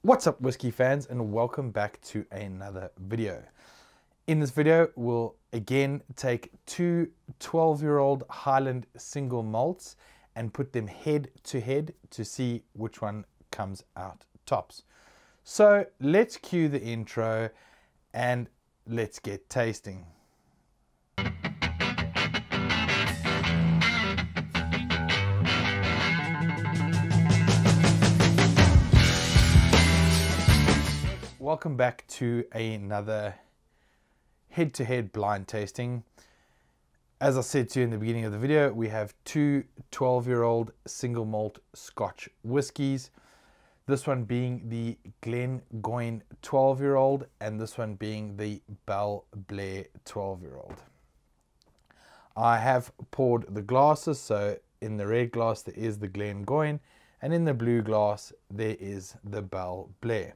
What's up, whiskey fans, and welcome back to another video. In this video, we'll again take two 12-year-old Highland single malts and put them head to head to see which one comes out tops. So let's cue the intro and let's get tasting. Welcome back to another head-to-head blind tasting. As I said to you in the beginning of the video, we have two 12-year-old single malt Scotch whiskies. This one being the Glengoyne 12-year-old and this one being the Balblair 12-year-old. I have poured the glasses, so in the red glass there is the Glengoyne and in the blue glass there is the Balblair.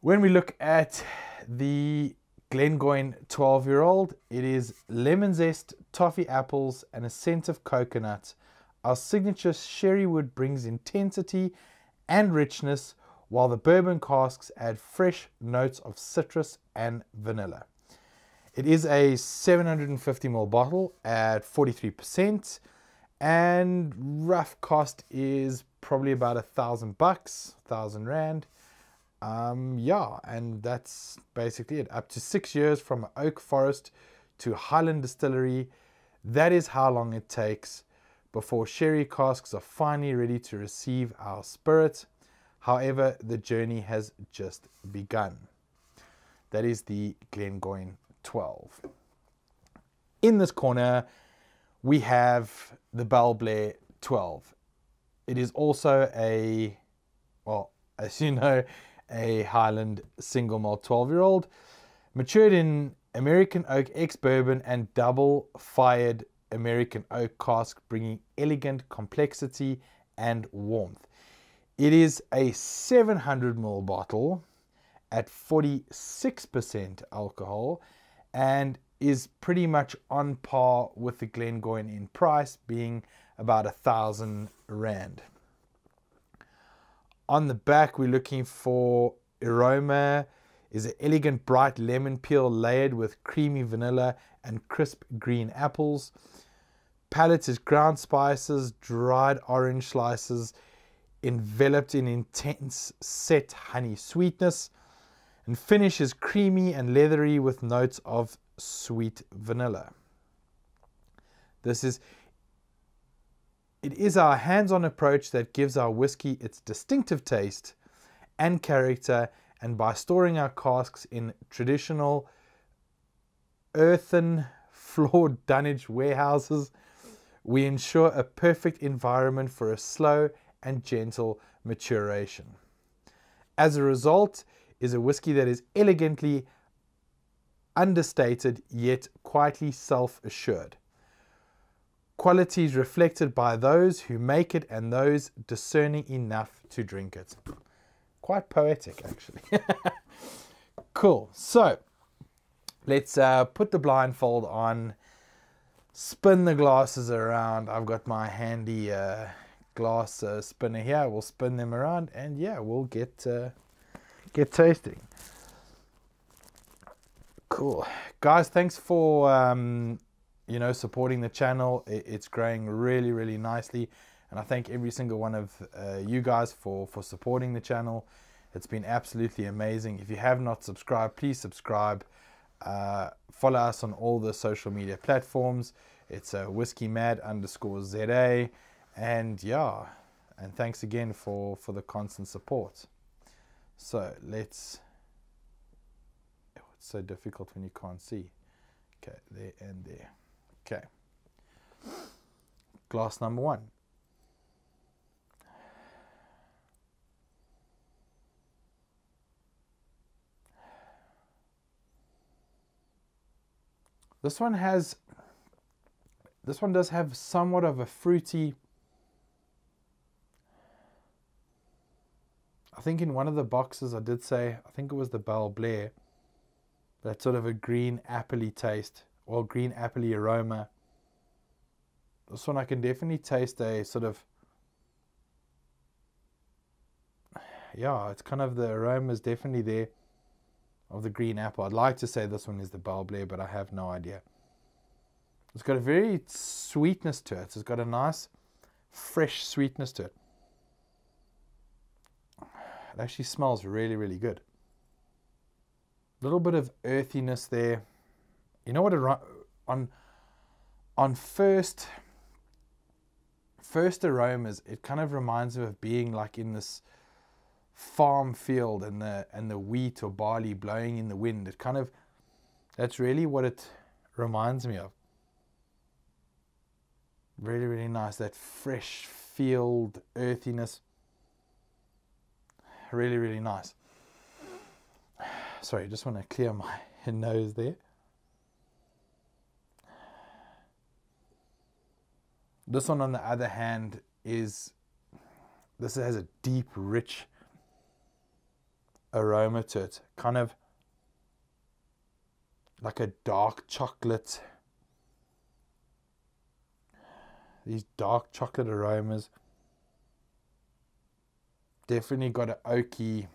When we look at the Glengoyne 12-year-old, it is lemon zest, toffee apples, and a scent of coconut. Our signature sherry wood brings intensity and richness, while the bourbon casks add fresh notes of citrus and vanilla. It is a 750ml bottle at 43%, and rough cost is probably about $1,000, 1,000 rand. Yeah, and that's basically it. Up to 6 years from oak forest to Highland distillery. That is how long it takes before sherry casks are finally ready to receive our spirit. However, the journey has just begun. That is the Glengoyne 12. In this corner, we have the Balblair 12. It is also a, well, as you know, a Highland single malt 12-year-old, matured in American oak, ex-bourbon and double-fired American oak cask, bringing elegant complexity and warmth. It is a 700ml bottle at 46% alcohol and is pretty much on par with the Glengoyne in price, being about 1,000 rand. On the back, we're looking for aroma. Is an elegant bright lemon peel layered with creamy vanilla and crisp green apples. Palate is ground spices, dried orange slices, enveloped in intense set honey sweetness. And finish is creamy and leathery with notes of sweet vanilla. It is our hands-on approach that gives our whiskey its distinctive taste and character, and by storing our casks in traditional earthen floored dunnage warehouses, we ensure a perfect environment for a slow and gentle maturation. As a result is a whiskey that is elegantly understated yet quietly self-assured. Qualities reflected by those who make it and those discerning enough to drink it. Quite poetic, actually. Cool. So let's put the blindfold on, spin the glasses around. I've got my handy glass spinner here. We'll spin them around, and yeah, we'll get tasting. Cool, guys. Thanks for supporting the channel. It's growing really nicely, and I thank every single one of you guys for supporting the channel. It's been absolutely amazing. If you have not subscribed, please subscribe. Follow us on all the social media platforms. It's whiskymad_ZA, and yeah, and thanks again for the constant support. So let's, oh, it's so difficult when you can't see. Okay, there and there. Okay, glass number one. This one does have somewhat of a fruity, I think in one of the boxes I did say, I think it was the Balblair, that sort of a green appley taste, or green appley aroma. This one I can definitely taste a sort of, yeah, it's kind of, the aroma is definitely there of the green apple. I'd like to say this one is the Balblair, but I have no idea. It's got a very sweetness to it. It's got a nice, fresh sweetness to it. It actually smells really, really good. A little bit of earthiness there. You know what? On first aromas, it kind of reminds me of being like in this farm field and the wheat or barley blowing in the wind. It kind of, that's really what it reminds me of. Really, really nice. That fresh field earthiness. Really, really nice. Sorry, just want to clear my nose there. This one, on the other hand, this has a deep, rich aroma to it. Kind of like a dark chocolate. These dark chocolate aromas. Definitely got an oaky.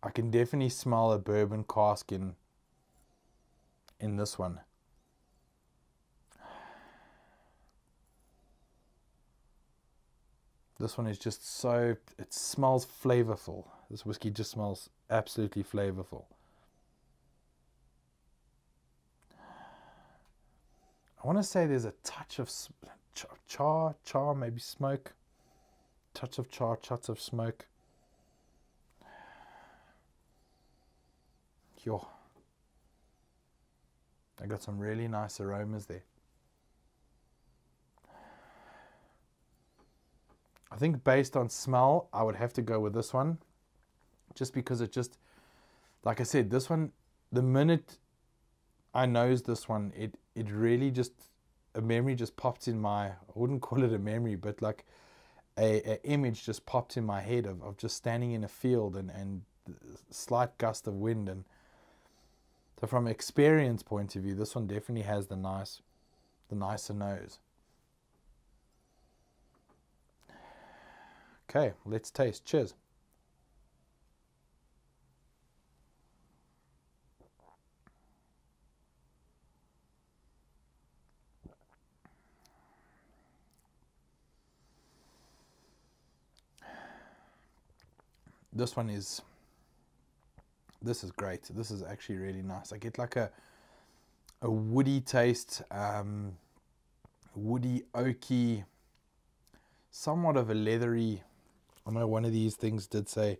I can definitely smell a bourbon cask in this one. This one is just so, it smells flavorful. This whiskey just smells absolutely flavorful. I want to say there's a touch of char, maybe smoke. Touch of char, touch of smoke. Yo. I got some really nice aromas there. I think based on smell, I would have to go with this one. Just because it just, like I said, this one, the minute I nose this one, it really just, a memory just popped in my, I wouldn't call it a memory, but like a image just popped in my head of just standing in a field and slight gust of wind. And so from an experience point of view, this one definitely has the nicer nose. Okay, let's taste. Cheers. This is great. This is actually really nice. I get like a woody taste, woody, oaky, somewhat of a leathery. I know one of these things did say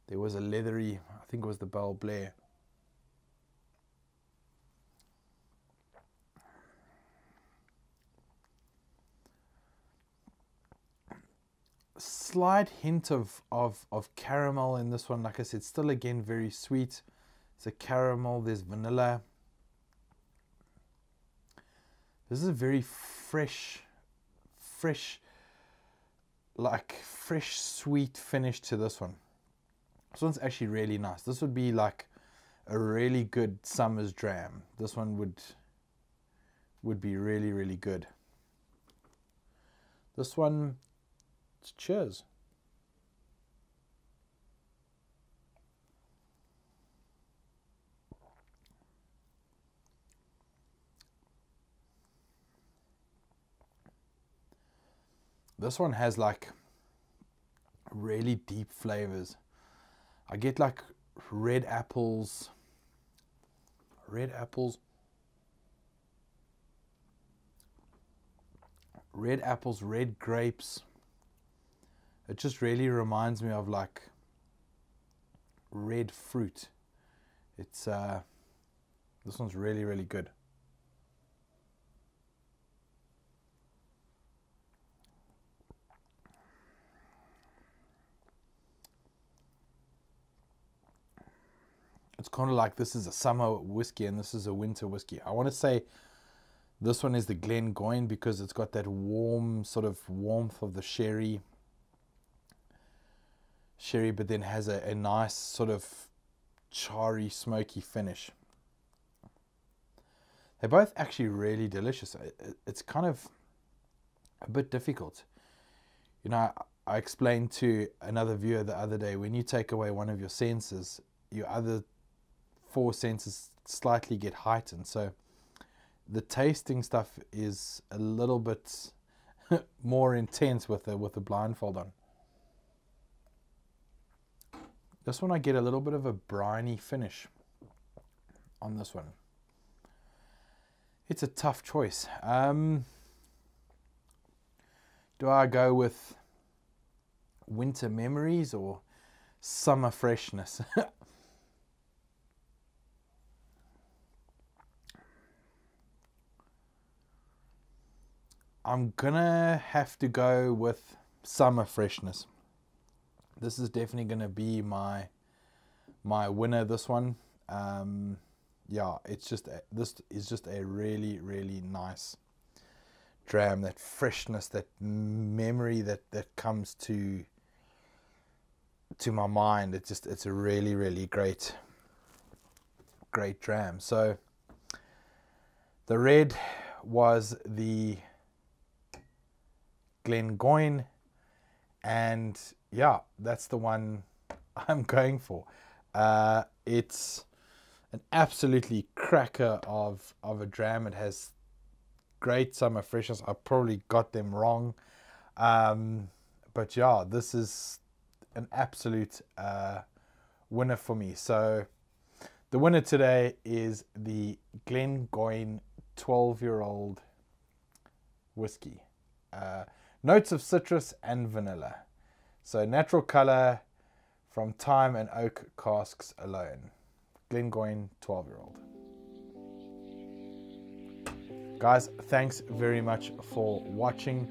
there was a leathery, I think it was the Balblair. Slight hint of caramel in this one. Like I said, still again very sweet. It's a caramel, there's vanilla. This is a very fresh, like fresh sweet finish to this one. This one's actually really nice. This would be like a really good summer's dram. This one would be really, really good. This one, cheers. This one has like really deep flavors. I get like red apples, red grapes. It just really reminds me of like red fruit. It's this one's really, really good. It's kind of like this is a summer whiskey and this is a winter whiskey. I want to say this one is the Glengoyne because it's got that warm sort of warmth of the sherry, but then has a nice sort of charry, smoky finish. They're both actually really delicious. It's kind of a bit difficult. You know, I explained to another viewer the other day, when you take away one of your senses, your other 4 senses slightly get heightened. So the tasting stuff is a little bit more intense with the blindfold on. This one I get a little bit of a briny finish on this one. It's a tough choice. Do I go with winter memories or summer freshness? I'm gonna have to go with summer freshness. This is definitely gonna be my winner, this one. Yeah, it's just this is just a really, really nice dram. That freshness, that memory that comes to my mind, it's a really, really great dram. So the red was the Glengoyne, and yeah, that's the one I'm going for. It's an absolutely cracker of a dram. It has great summer freshness. I probably got them wrong, but yeah, this is an absolute winner for me. So the winner today is the Glengoyne 12-year-old whiskey. Notes of citrus and vanilla. So natural color from thyme and oak casks alone. Glengoyne 12-year-old. Guys, thanks very much for watching.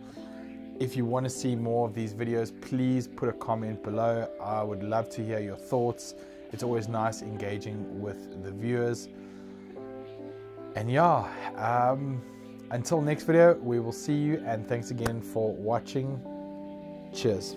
If you want to see more of these videos, please put a comment below. I would love to hear your thoughts. It's always nice engaging with the viewers. And yeah, until next video, we will see you, and thanks again for watching. Cheers.